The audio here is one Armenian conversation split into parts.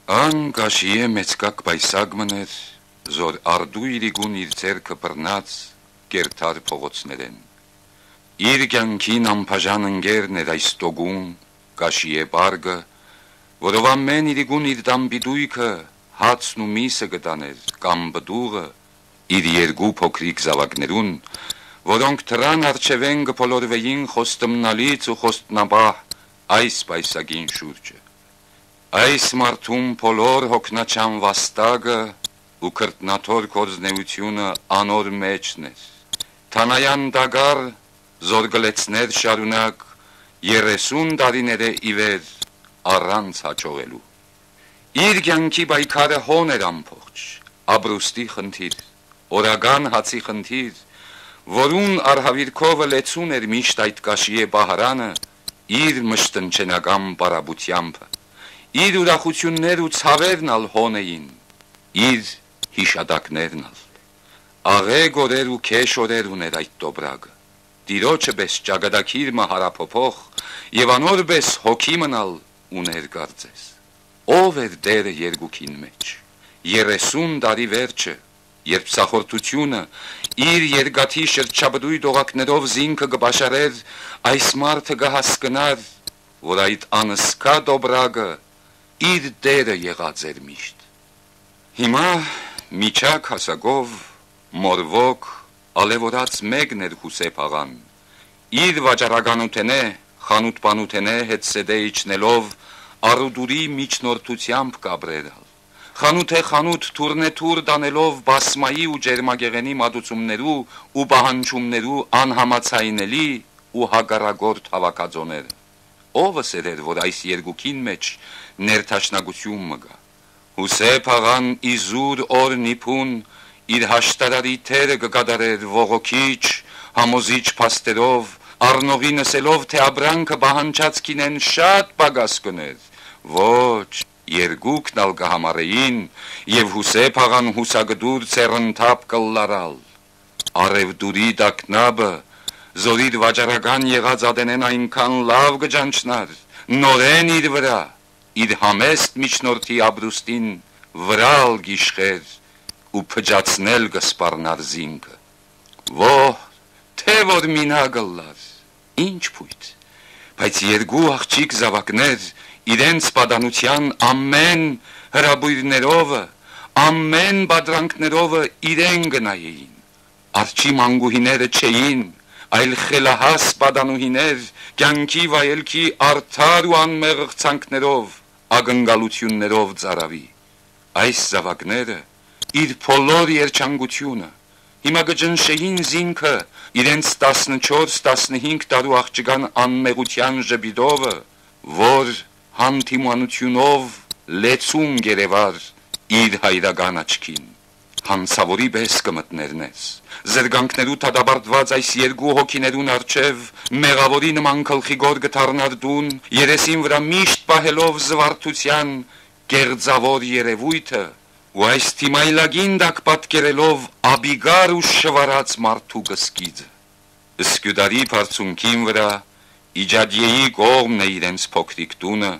Ան գաշիե մեծկակ բայսագմներ, զոր արդու իրիգուն իր ձերքը բռնած կերթար փողոցներեն։ Իր կյանքին անբաժան ընկերն էր այս տոգուն գաշիե բարգը, որով ամեն իրիգուն իր դամբիդույքը հացն ու միսը գտաներ կամ բդուղը իր երկու փոքրիկ զավակներուն, որոնք թրան արջևեն գփոլորվեին խոստմնալից ու խոստնաբահ այս բայսագին շուրջը։ Այս մարդում փոլոր հոգնաչան վաստակը ու քրտնաթոր կորզնեությունը անոր մեջն էր։ Թանայան դագար զորգլեցներ շարունակ 30 տարիները իվեր առանց հաջողելու։ Իր կյանքի բայկարը հոն էր ամբողջ, աբրուստի խնդիր, օրական հացի խնդիր, որուն արհավիրքովը լեցուն էր միշտ այդ գաշիե բահարանը իր մշտնչենական բարաբությամբ, իր ուրախություններ ու ցավերն ալ հոն էին, իր հիշատակներն ալ։ Աղեգ օրեր ու քեշ օրեր ուներ այդ տոբրագը, դիրոջը բես ճագադակիր մահարափոփող եւ անոր բես հոգի մնալ ուներ կարծես։ Ով էր դերը երկուքին մեջ, 30 տարի վերջը, երբ սախորդությունը իր երգաթի շրջաբդույթ օղակներով զինքը գբաշարեր, այս մարդը գհասկնար, որ այդ անսկա դոբրագը իր դերը եղած էր միշտ։ Հիմա միջակ հասակով մորվոք ալևորած մեկն էր Հուսեփ աղան, իր վաճառականութենե, խանութ-պանութենե հետ սեդե իջնելով արուդուրի միջնորդությամբ կաբրեր ալ, խանութ է խանութ թուրն է թուր դանելով բասմայի ու ջերմագեղենի մատուցումներու ու բահանջումներու անհամացայնելի ու հագարագորդ հավաքածոները։ Ովը սերեր, որ այս երկուքին մեջ ներթաշնագություն մգա։ Հուսեփ աղան իզուր օր նիփուն իր հաշտարարի թերը կգադարեր ողոքիչ, համոզիչ փաստերով, առնողի նսելով, թե աբրանքը բահանջած կինեն շատ պագաս կներ, ոչ, երկուքն ալ կհամարեին և Հուսեփ աղան հուսագդուր ցերնթապ կլարալ։ Արևդուրի դակնաբը զորիր վաճառական եղած ադենեն այնքան լավ գջանչնար, նորեն իր վրա, իր համեստ միջնորդի աբրուստին վրալ գիշխեր ու փջացնել գսպարնար զինքը։ Ո՛հ, թե որ մինագլլար, ինչ փույթ, բայց երկու աղջիկ զավակներ իրենց պատանության ամեն հրաբույրներովը, ամեն բադրանքներովը իրեն գնայեին, արջի մանգուհիները չէին, այլ խելահաս պատանուհիներ, կյանքի վայելքի արդար ու անմեղղցանքներով, ագնգալություններով ծարավի։ Այս զավակները իր փոլոր երջանկությունը հիմա գջնշեին զինքը իրենց 14-15 տարու աղջկան անմեղության ժբիդովը, որ հանդիմանությունով լեցուն գերևար իր հայրական աչքին, հանցավորի պես կմտներնես, զրգանքներու թադաբարդված այս երկու հոգիներուն արջև մեղավորի նման կլխի գոր գթարնար դուն, երեսին վրա միշտ պահելով զվարթության կեղծավոր երևույթը ու այս թիմայլագին դակ պատկերելով աբիգար ու շվարած մարդու գսկիձը։ Սկյուդարի բարձունքին վրա իջադիեի կողմն է իրենց փոքրիկ տունը,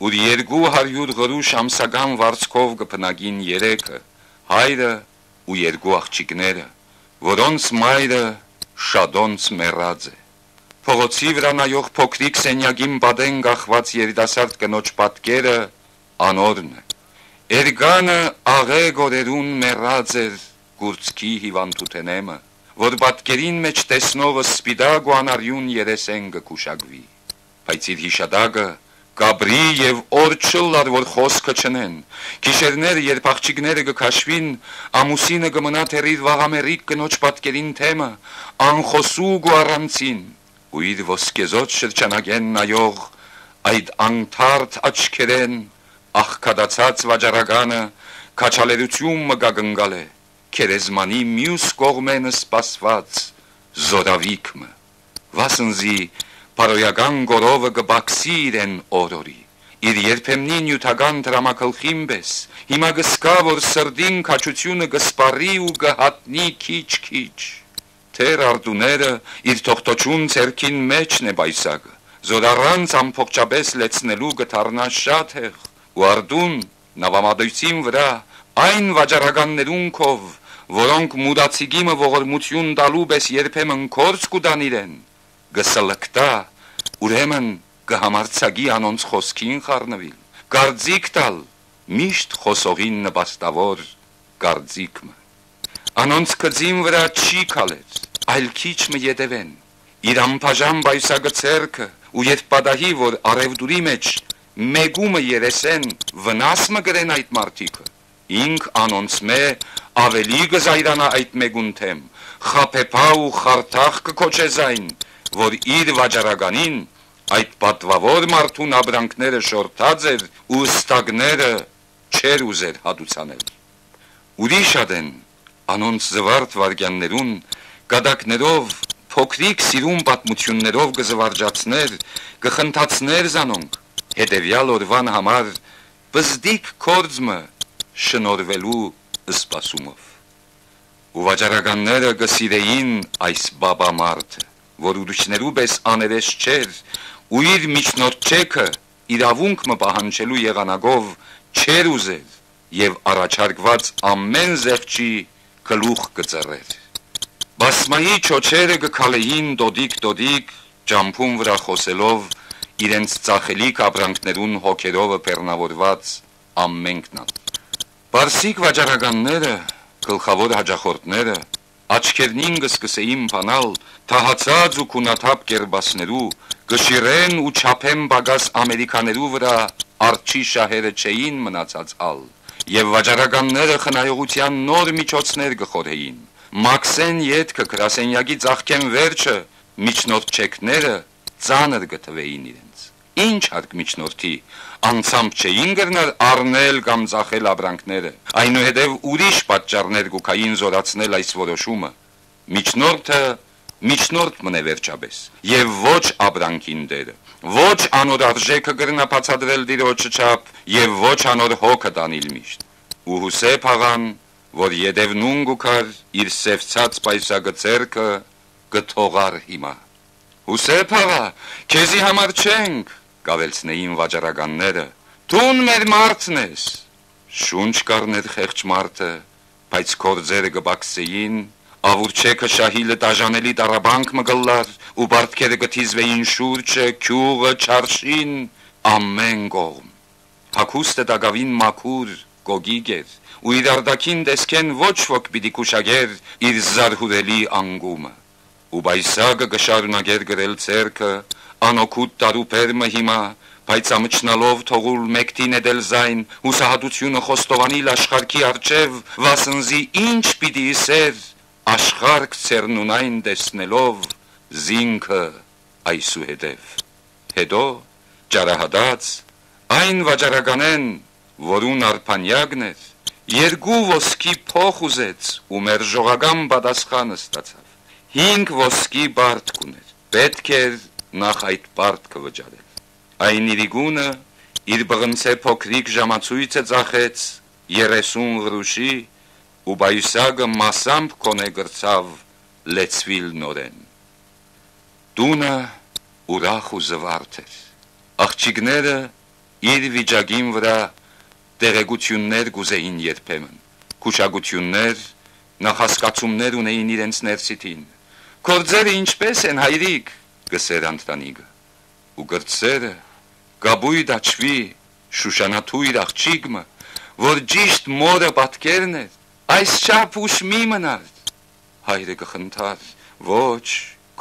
ուր 200 գրուշ ամսական վարձքով կպնագին երեքը, հայրը ու երկու աղջիկները, որոնց մայրը շադոնց մեռած է։ Փողոցի վրա նայող փոքրիկ սենյակին բադեն գախված երիտասարդ կնոջ պատկերը անորն է։ Էրգանը աղեգ օրերուն մեռած էր գուրցքի հիվանդութենեմը, որ պատկերին մեջ տեսնողը սպիտակ ու անարյուն երեսեն կկուշակվի, բայց իր հիշադակը կաբրի և օր չլար, որ խոսքը չնեն, գիշերները, երբ աղջիկները կքաշվին, ամուսինը կմնա թերիր վաղամերիկ կնոջ պատկերին թեմը, անխոսուկ ու առանցին, ու իր ոսկեզոտ շրջանագեն նայող այդ անկթարդ աչքերեն աղքադացած վաճառականը քաչալերություն մգագնգալ է, քերեզմանի մյուս կողմենը սպասված զորավիքմը, վասնզի պարոյական գորովը գբաքսի իրեն օրորի, իր երբեմնի նյութական դրամակլխին պես, հիմա գսկա, որ սրդին քաչությունը գսպարի ու գհատնի քիչ-քիչ, թեր արդուները իր թողտոչուն ձերքին մեջն է բայսագը, զոր առանց ամփոքչապես լեցնելու գթարնա շատ հեղ, ու արդուն նավամատույցին վրա այն վաճառականներուն քով, որոնք մուդացիգիմը ողորմություն տալու պես երբեմն կորց կուտան իրեն, գսլկտա, ուրեմն կհամարցագի անոնց խոսքին խառնվիլ, կարծիք տալ, միշտ խոսողին նպաստավոր կարծիքմը։ Անոնց կծին վրա չի կալեց, այլ քիչ մը ետևեն, իր ամպաժան բայսագը ցերքը, ու երբ պատահի, որ արևդուրի մեջ մեգումը երեսեն, վնաս մը գրեն այդ մարդիկը, ինք անոնց մե ավելի գզայրանա այդ մեգուն թեմ, խապեպա ու խարտախ կկոչեզայն, որ իր վաճառականին այդ պատվավոր մարդուն աբրանքները շորթած էր ու ստագները չեր ուզեր հատուցանել։ Ուրիշ ադեն, անոնց զվարդ վարգյաններուն, կադակներով, փոքրիկ սիրուն պատմություններով գզվարջացներ, գխնդացներ զանոնք, հետևյալ օրվան համար բզդիկ կորձմը շնորվելու սպասումով։ Ու վաճառականները գսիրեին այս բաբա մարդը, որ ուրիշներու պես աներես չեր, ու իր միջնորդ չեքը իրավունք մը պահանջելու եղանակով չեր ուզեր և առաջարկված ամեն զեղչի գլուխ կծռեր։ Բասմայի չոչերը գքալեին դոդիկ, ջամփուն վրա խոսելով իրենց ծախելիք աբրանքներուն հոգերովը պերնավորված ամենքնալ։ Բարսիկ վաճառականները, գլխավոր հաջախորդները, աչքերնին գսկսեին փանալ, թահացած ու քունաթափ կերբասներու, գշիրեն ու չափեն բագաս ամերիկաներու վրա արջի շահերը չէին մնացած ալ, և վաճառականները խնայողության նոր միջոցներ գխորեին, մաքսեն ետքը գրասենյակի ծաղկեն վերջը, միջնորդ չեքները ծանր գտվեին իրենց։ Ինչ հարկ միջնորդի, անցամբ չէին գրնար առնել կամ ծախել աբրանքները, այնուհետև ուրիշ պատճառներ գուքային զորացնել այս որոշումը։ Միջնորդը միջնորդ մնե վերջապես, և ոչ աբրանքին դերը, ոչ անոր արժեքը գրնա բացատրել դիրոջը չափ, և ոչ անոր հոգը տանիլ միշտ։ Ու Հուսեփ աղան, որ ետևնուն գուքար իր սևցած պայսագը ձեռքը գթողար հիմա։ Հուսեփ աղա, քեզի համար չենք, կավելցնեին վաճառականները, տուն մեր մարդն ես։ Շունչ կառներ խեղճ մարդը, բայց կորձերը գբաքսեին, ավուրչեքը շահիլը տաժանելի տարաբանք մգլար, ու բարդքերը գթիզվեին շուրջը, քյուղը, չարշին, ամեն կողմ։ Հագուստը դագավին մաքուր, գոգիգ էր, ու իր արդակին տեսքեն ոչ ոք պիտի կուշագեր իր զարհուրելի անգումը։ Ու բայսագը գշարունակեր գրել ձեռքը, անօգուտ տարուպերմը հիմա, բայց ամչնալով թողուլ մեկտին էդել զայն, հուսահատությունը խոստովանիլ աշխարհքի արջև, վասնզի ինչ պիտի իսեր, աշխարհք ցերնունայն տեսնելով, զինքը այսուհետև։ Հետո ճարահատած, այն վաճառականեն, որուն արփանյակն էր, երկու ոսկի փող ուզեց ու մերժողական պատասխանը ստացավ։ 5 ոսկի բարդք ուներ, պետք էր նախ այդ բարդքը վճարել։ Այն իրիգունը իր բղնցե փոքրիկ ժամացույցը ծախեց 30 գրուշի ու բայուսագը մասամբ կոնե գրցավ լեցվիլ նորեն։ Տունը ուրախ ու զվարթ էր։ Աղջիկները իր վիճակին վրա տեղեկություններ գուզեին երբեմն, քուշագություններ, նախասկացումներ ունեին իրենց ներսիթին։ Կորձերը ինչպես են, հայրիկ, գսեր Անտանիգը, ու գրծերը գաբույդ աչվի շուշանաթույր աղջիկը, որ ճիշտ մորը պատկերն էր, այս չափ ուշ մի մնար։ Հայրը գխնդար, ոչ,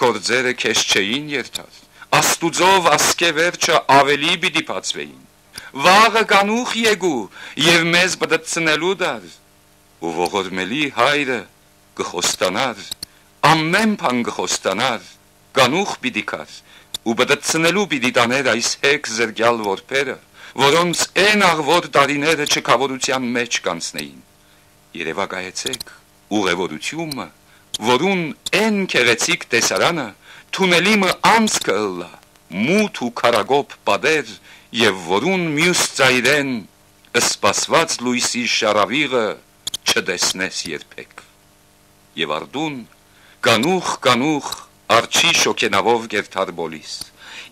կորձերը քեզ չէին երթար, աստուծով ասկե վերջը ավելի պիտի բացվեին։ Վաղը կանուխ եկու և մեզ բդցնելու դար, ու ողորմելի հայրը գխոստանար, ամեն բան գխոստանար, կանուխ պիտի կար, ու բդցնելու պիտի տաներ այս հեկ զրգյալ որբերը, որոնց են աղվոր տարիները չքավորության մեջ կանցնեին։ Երևակայեցեք ուղևորությունը, որուն են քեղեցիկ տեսարանը, թունելիմը անցքը ըլլա, մութ ու քարագոպ պատեր, և որուն մյուս ծայրեն սպասված լույսի շարավիղը չտեսնես երբեք։ Եվ արդուն կանուխ արջի շոքենավով գերթար բոլիս,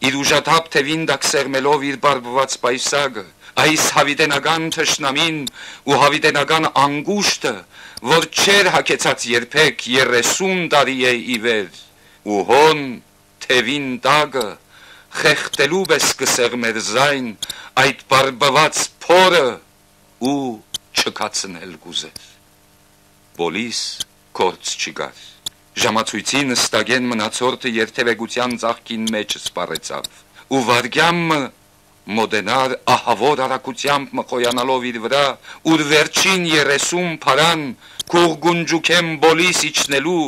իր ուժաթափ թևին դակ սեղմելով իր բարբված պայսագը, այս հավիտենական թշնամին ու հավիտենական անգուշտը, որ չեր հակեցած երբեք 30 տարի է ի վեր, ու հոն թևին տագը, խեղտելու պես կսեղ մեր զայն, այդ բարբված փորը ու չկացնել գուզեր։ Բոլիս կորց չգար, ժամացույցի նստագեն մնացորդը երթևեկության ծաղկին մեջ սպարեցավ, ու վարգյամը մոդենար ահավոր արակությամբ մխոյանալով իր վրա, ուր վերջին 30 փարան կուղգունջուքեմ բոլիս իջնելու,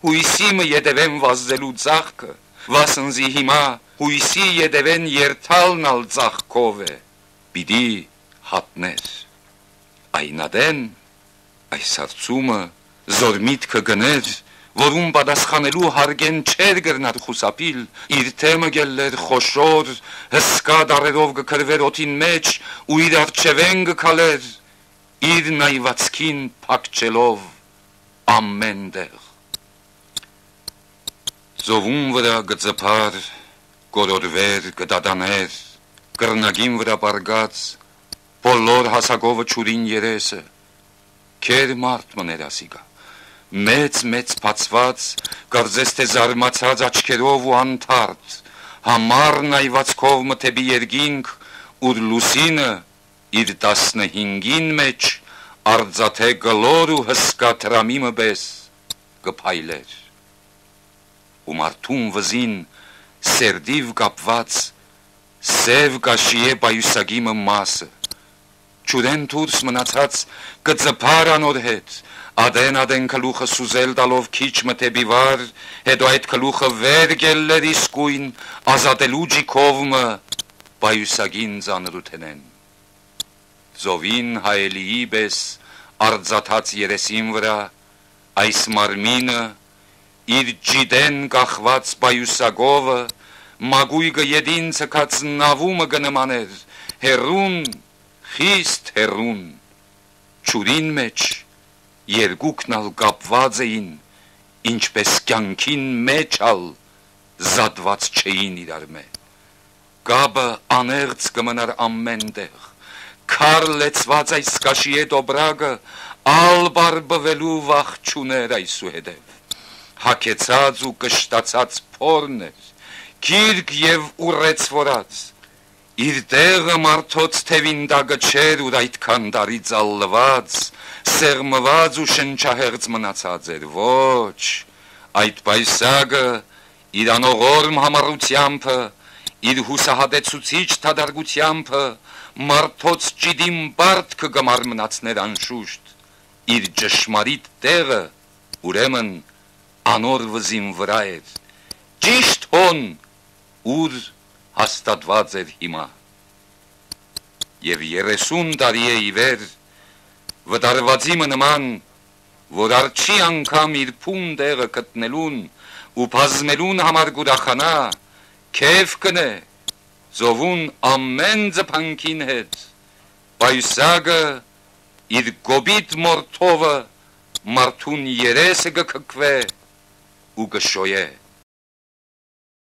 հույսիմը ետևեն վազդելու ծաղկը, վասնզի հիմա հույսի ետևեն երթալն ալ ծաղկով է, պիտի հատներ։ Այնադեն այս հարցումը զոր միտքը գներ, որում պատասխանելու հարգեն չեր գրնար խուսապիլ, իր թեմը գելլեր խոշոր, հսկա դարերով գկրվեր օթին մեջ ու իր արջևեն գկալեր, իր նայվածքին պակչելով ամեն դեղ։ Զովում վրա գծպար, գորորվեր, գդադաներ, կրնագին վրա պարգած, բոլոր հասակովը չուրին երեսը, կեր մարդ մներ ասիգա, մեծ պացված, կարծես թե զարմացած աչքերով ու անթարդ, համար նայվածքով մթեբի երգինք, ուր լուսինը իր 15-ին մեջ արձաթե գլոր ու հսկա տրամիմը պես կփայլեր։ Ու մարդուն վզին սերդիվ կապված սև կաշիե բայուսագիմը մասը, չուրեն թուրս մնացած կծպար անոր հետ, Ադեն կլուխը սուզել տալով քիչ մթեբի վար, հետո այդ կլուխը վեր գելլեր իսկույն, ազատելու ջիքովմը բայուսագին ծանրութենեն։ Զովին հայելիի պես արձաթած երեսին վրա, այս մարմինը, իր ջիդեն կախված բայուսագովը, մագույգը ետին ցկած նավումը գնմաներ, հերուն, խիստ հերուն, չուրին մեջ, երկուքն ալ կապված էին, ինչպես կյանքին մեջ ալ զատված չէին իրար մե։ Կապը աներց կմնար ամեն տեղ, քար լեցված այս կաշիե դոբրագը, ալ բարբվելու վախ չուներ այսուհետև, հակեցած ու կշտացած փորն էր, գիրք և ուռեցվորած, իր տեղը մարդոց թևին դագը չեր ուր այդքան տարի ծալլված, սեղմված ու շնչահեղձ մնացած էր, ոչ, այդ պայսագը իր անողորմ համառությամբ, իր հուսահատեցուցիչ թադարգությամբ, մարդոց ջիդին բարդ կգմար մնացներ անշուշտ, իր ճշմարիտ տեղը, ուրեմն անոր վզին վրա էր, ճիշտ հոն, ուր հաստատված էր հիմա, և 30 տարի է ի վեր, վտարվածիմը նման, որ արջի անգամ իր փուն տեղը կտնելուն ու բազմելուն համար գուրախանա, քեվ կնե, զովուն ամեն ձպանքին հետ, պայուսագը իր գոբիտ մորթովը մարդուն երեսը գկկվե ու գշոյե։